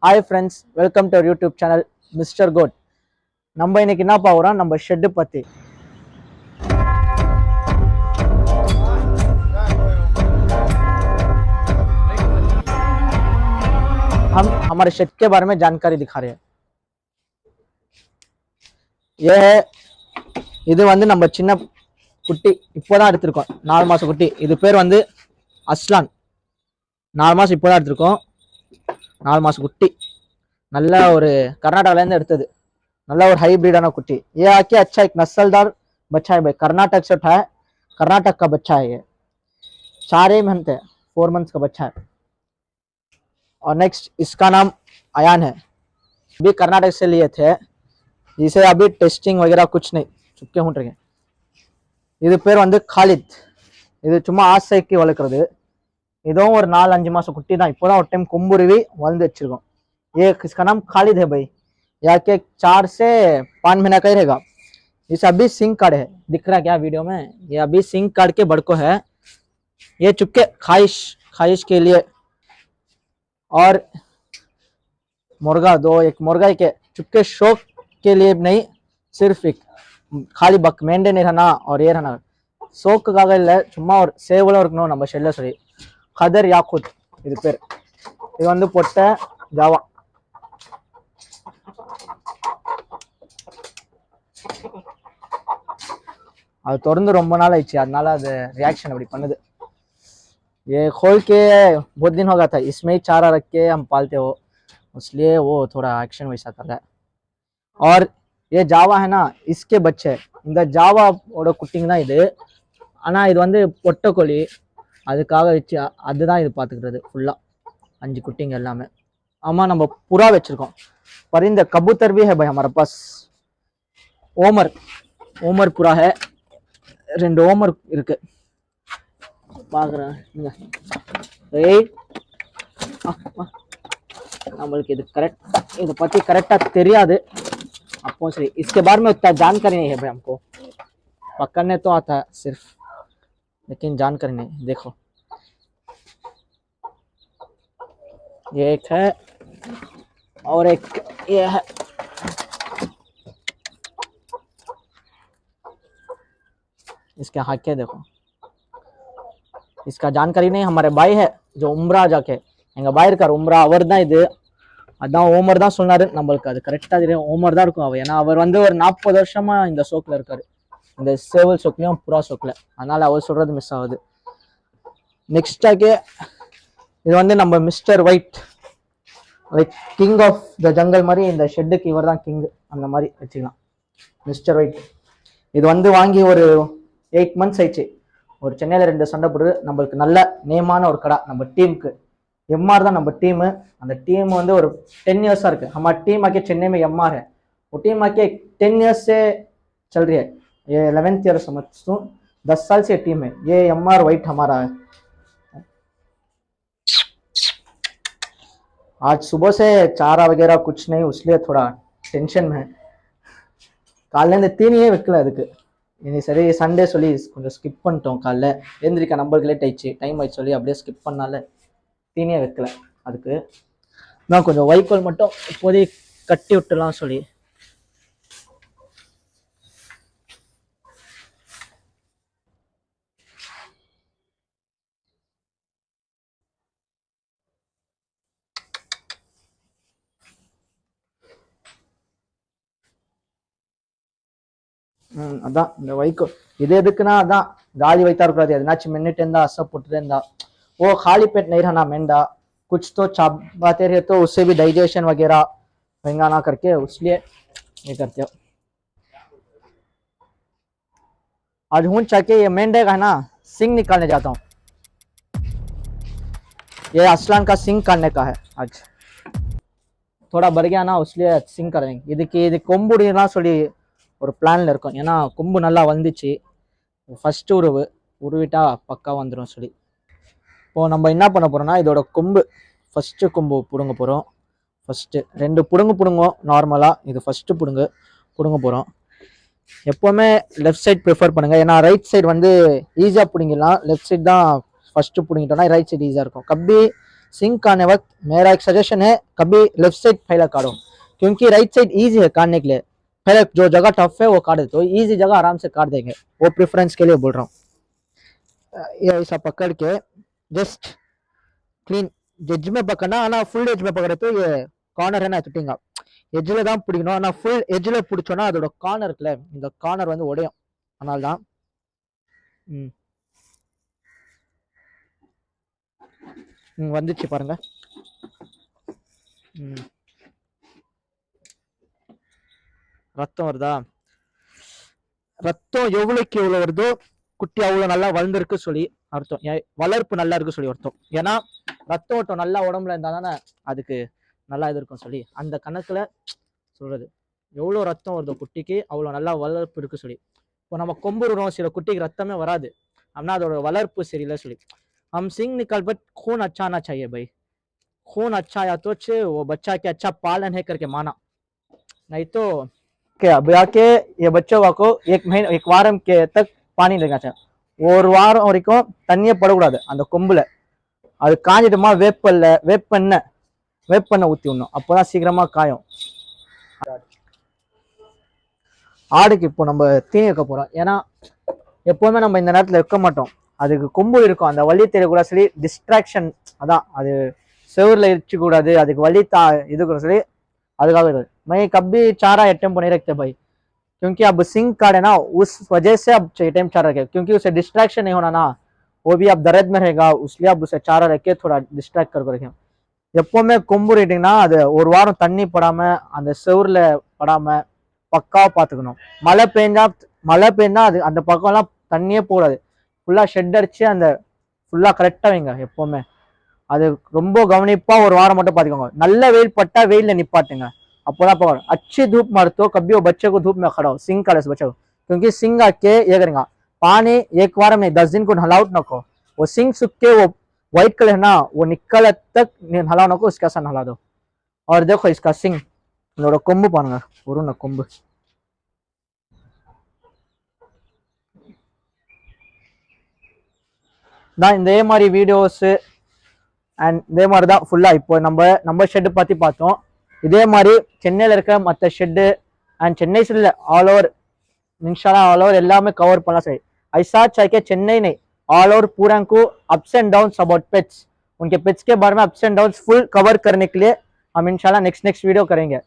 Hi friends, welcome to our YouTube channel Mr. Goat. நம்ம இன்னைக்கு என்ன பார்க்குறோம் நம்ம ஷெட் பத்தி. हम हमारे शेड के बारे में जानकारी दिखा रहे हैं. ये है இது வந்து நம்ம சின்ன குட்டி இப்போதான் எடுத்திருக்கோம் 4 மாசம் குட்டி. இது பேர் வந்து அஸ்லான். 4 மாசம் இப்போதான் எடுத்திருக்கோம். 4 மாசம் குட்டி நல்ல ஒரு कर्नाटकல இருந்து எடுத்தது. நல்ல ஒரு हाइब्रिडाना कुट्टी. ये आके अच्छा एक नस्लदार बच्चा है भाई. कर्नाटक से उठा है. कर्नाटक का बच्चा है ये. 4 मंथ है, 4 मंथ्स का बच्चा है. और नेक्स्ट इसका नाम अयान है. अभी कर्नाटक से लिए थे. इसे अभी टेस्टिंग वगैरह कुछ नहीं चुपके होंगे. இது பேர் வந்து காலித். இது சும்மா ஆசைக்கு வளர்க்குறது. இதுவும் ஒரு 4-5 மாசம் குட்டி தான். இப்போதான் ஒரு டைம் கொம்புருவி வளர்ந்து வச்சிருக்கோம். ये इसका नाम खालिद है भाई. या के 4 से 5 महीना का ही रहेगा. इसे अभी सिंग कार्ड है, दिख रहा है क्या वीडियो में? ये अभी सिंग कार्ड के बड़को है. ये चुपके खाइश के लिए और मुर्गा दो, एक मुर्गा के चुपके शौक के लिए नहीं, सिर्फ एक खाली बक मेंढे नहीं रहना और ये रहना शौक சும்மா ஒரு சேவலும் இருக்கணும் நம்ம ஷெல்ல சொல்லி. கதர் யாக்குத் இது பேர். இது வந்து பொட்டை ஜாவா. அது தொடர்ந்து ரொம்ப நாள் ஆயிடுச்சு, அதனால அது रिएक्शन அப்படி பண்ணுது. ये खोल के बहुत दिन हो गया था. इसमें ही चारा रख के हम पालते हो, इसलिए वो थोड़ा एक्शन वैसा कर रहा है. और ये जावा है ना, इसके बच्चे இந்த ஜாவாவோட குட்டிங்க தான் இது. ஆனால் இது வந்து பொட்டைக்கோழி, அதுக்காக வச்சு அதுதான் இது பார்த்துக்கிறது ஃபுல்லாக. 5 குட்டிங்க எல்லாமே. ஆமாம், நம்ம புறா வச்சுருக்கோம். परिंदे कबूतर भी है भाई हमारे पास. ओमर पुरा है. 2 ஓமர் இருக்கு பாக்குறேன். நம்மளுக்கு இது கரெக்ட், இதை பத்தி கரெக்டா தெரியாது. அப்போ सही इसके बारे में उतना जानकारी नहीं है भाई हमको. पकड़ने तो आता है सिर्फ, लेकिन जानकारी नहीं. देखो ये एक है और एक ये है. इसके हाके देखो. इसका जानकारी नहीं. हमारे भाई है जो उम्रा जाके எங்க பாய் இருக்கார் உம்ரா, அவர் தான் இது. அதான் ஓமர் தான் சொன்னாரு. நம்மளுக்கு அது கரெக்டா தெரியும், ஓமர் தான் இருக்கும் அவர். ஏன்னா அவர் வந்து ஒரு 40 வருஷமா இந்த சோக்கில் இருக்காரு, இந்த சேவல் சோக்லையும் புறா சோக்கில். அதனால அவர் சொல்றது மிஸ் ஆகுது. நெக்ஸ்டாக்கே இது வந்து நம்ம mister white, like king of the jungle மாதிரி. இந்த ஷெட்டுக்கு இவர் தான் கிங், அந்த மாதிரி வச்சுக்கலாம். மிஸ்டர் ஒயிட் இது வந்து வாங்கி ஒரு 8 मंथ्स ஆயிடுச்சு. ஒரு சென்னையில் 2 சண்டை போடுறது. நம்மளுக்கு நல்ல நேமான ஒரு கடை. நம்ம டீமுக்கு एमआर தான் நம்ம டீமு. அந்த டீம் வந்து ஒரு 10 इयर्स இருக்கு. हमारा टीम आके चेन्नई में एमआर है. वो टीम आके 10 इयर्स से चल रही है. ये 11th ईयर समझ 10 साल से टीम है. ये एमआर वाइट हमारा है. आज सुबह से चारा वगैरह कुछ नहीं, इसलिए थोड़ा टेंशन में है. காலையில இந்த தீனியே வைக்கல அதுக்கு. இனி சரி சண்டே சொல்லி கொஞ்சம் ஸ்கிப் பண்ணிட்டோம். காலைல எழுந்திரிக்க நம்மளுக்கு லேட் ஆயிடுச்சு, டைம் ஆயிடுச்சு சொல்லி அப்படியே ஸ்கிப் பண்ணால தீனியே வைக்கல. அதுக்கு நான் கொஞ்சம் வைக்கோல் மட்டும் இப்போதைக்கு கட்டி விட்டுலாம் சொல்லி. அதான் இந்த வைக்கோல் இது எதுக்குன்னா, அதான் காலி வைத்தா இருக்காது. எதனாச்சும் மின்னிட்டு இருந்தா அசை போட்டுட்டு இருந்தா वो खाली पेट नहीं रहना मेंढा. कुछ तो चाबाते रहे तो उससे भी डाइजेशन वगैरह महंगा ना करके, इसलिए ये करते हो. आज हूं चाके ये मेंढे का है ना सिंग निकालने जाता हूँ. ये असलान का सिंग काटने का है. आज थोड़ा बढ़ गया ना, इसलिए सिंग करेंगे. இது கொம்புடிலாம் சொல்லி ஒரு பிளான்ல இருக்கும். ஏன்னா கொம்பு நல்லா வந்துச்சு. ஃபர்ஸ்ட் உருவிட்டா பக்கா வந்துடும் சொல்லி. இப்போ நம்ம என்ன பண்ண போறோம்னா, இதோட கொம்பு ஃபர்ஸ்ட் கொம்பு புடுங்க போறோம். ஃபர்ஸ்ட் 2 புடுங்குவோம் நார்மலா. இது ஃபர்ஸ்ட் புடுங்க போறோம். எப்பவுமே லெஃப்ட் சைட் ப்ரிஃபர் பண்ணுங்க. ஏன்னா ரைட் சைடு வந்து ஈஸியா புடுங்கிடலாம். லெஃப்ட் சைடு தான் ஃபர்ஸ்ட் புடுங்கிட்டோம்னா ரைட் சைடு ஈஸியா இருக்கும். கப்பி सिंक आने वक्त मेरा एक सजेशन है कभी लेफ्ट साइड पहले काटो, क्योंकि राइट साइड ईजी है काटने के लिए। पहले जो जगह टफ है वो काट देते हो, ईजी जगह आराम से काट देंगे, वो प्रेफरेंस के लिए बोल रहा हूँ। ये ऐसा पकड़ के जस्ट क्लीन एज में पकड़ना, आना फुल एज में पकड़े तो ये கார்னர் என்ன துட்டிங்க எஜ்ஜில் தான் பிடிக்கணும். ஆனால் ஃபுல் எஜ்ஜில் பிடிச்சோன்னா அதோட கார்னர் இருக்குல்ல, இந்த கார்னர் வந்து உடையும். அதனால தான் வந்துச்சு பாருங்க. ரத்தம் வருதா? ரத்தம் எவ்வளோக்கு எவ்வளோ வருதோ குட்டி அவ்வளோ நல்லா வளர்ந்துருக்கு சொல்லி அர்த்தம், வளர்ப்பு நல்லா இருக்கு சொல்லி அர்த்தம். ஏன்னா ரத்த ஓட்டம் நல்லா உடம்புல இருந்தா தானே அதுக்கு நல்லா இது இருக்கும் சொல்லி அந்த கணக்குல சொல்றது. எவ்வளோ ரத்தம் வருதோ குட்டிக்கு அவ்வளோ நல்லா வளர்ப்பு இருக்கு சொல்லி. இப்போ நம்ம கொம்புறோம், சில குட்டிக்கு ரத்தமே வராது, அப்படின்னா அதோட வளர்ப்பு சரியில்லை சொல்லி. हम सिंह निकाल बट खून अच्छा आना चाहिए भाई, खून अच्छा आया तो वो बच्चा के अच्छा पालन है करके माना, नहीं तो अभी आके ये बच्चों को एक महीने एक वारम के तक पानी देना चाहिए. ஒரு வாரம் வரைக்கும் தண்ணியே படக்கூடாது அந்த கொம்புல. அது காஞ்சிட்டுமா வேப்பெண்ணெய் ஊற்றி விடணும், அப்போதான் சீக்கிரமா காயும். ஆடுக்கு இப்போ நம்ம தீனி வைக்க போறோம். ஏன்னா எப்போவுமே நம்ம இந்த நேரத்தில் வைக்க மாட்டோம், அதுக்கு கொம்பு இருக்கும், அந்த வலி தெரியக்கூடாது சொல்லி டிஸ்ட்ராக்ஷன், அதான் அது செவரில் இடிச்சுக்கூடாது, அதுக்கு வலி இது கூட சொல்லி அதுக்காக मैं कभी चारा अटेम्प्ट नहीं रखते भाई, क्योंकि अब सिंह काटे ना उस वजह से अब टाइम चारा रखे, क्योंकि उसे डिस्ट्रैक्शन नहीं होना ना, वो भी अब दर्द में रहेगा, इसलिए अब उसे चारा रख के थोड़ा डिस्ट्रैक्ट करके रखें. எப்போவுமே கொம்பு ரேட்டிங்கன்னா அது ஒரு வாரம் தண்ணி படாம அந்த செவர்ல படாம பக்காவா பார்த்துக்கணும். மழை பெஞ்சா அது அந்த பக்கம்லாம் தண்ணியே போடாது, ஃபுல்லா ஷெட் அடிச்சு அந்த ஃபுல்லா கரெக்டா வைங்க எப்பவுமே. அது ரொம்ப கவனிப்பா ஒரு வாரம் மட்டும் பாத்துக்கோங்க. நல்ல வெயில் पट्टा वेल ने निपाटेंगे अपोला पकड़ अच्छी धूप मार तो कभी वो बच्चे को धूप में खड़ा हो सिंह का बच्चे को, क्योंकि सिंह आके ये करेगा पानी एक बार में 10 दिन को नहलाउट नको, वो सिंह सूख के वो व्हाइट कलर ना वो निकल तक नहलाओ नको, उसके साथ नहला दो. और देखो इसका सिंह இதோட கொம்பு பாருங்க, ஒரு கொம்பு. நான் இதே மாதிரி வீடியோஸ் அண்ட் இதே மாதிரி தான் ஃபுல்லா இப்போ நம்ம ஷெட்டு பத்தி பார்த்தோம். இதே மாதிரி சென்னையில் இருக்க மற்ற ஷெட்டு அண்ட் சென்னை से ऑल ओवर इंशाल्लाह ऑल ओवर எல்லாமே கவர் பண்ணலாம் सही. ऐसा चाहिए चेन्नई नहीं, ऑल ओवर पूरा को ups and downs about pets, उनके पेट्स के बारे में ups and downs full cover करने के लिए हम इंशाल्लाह नेक्स्ट वीडियो करेंगे.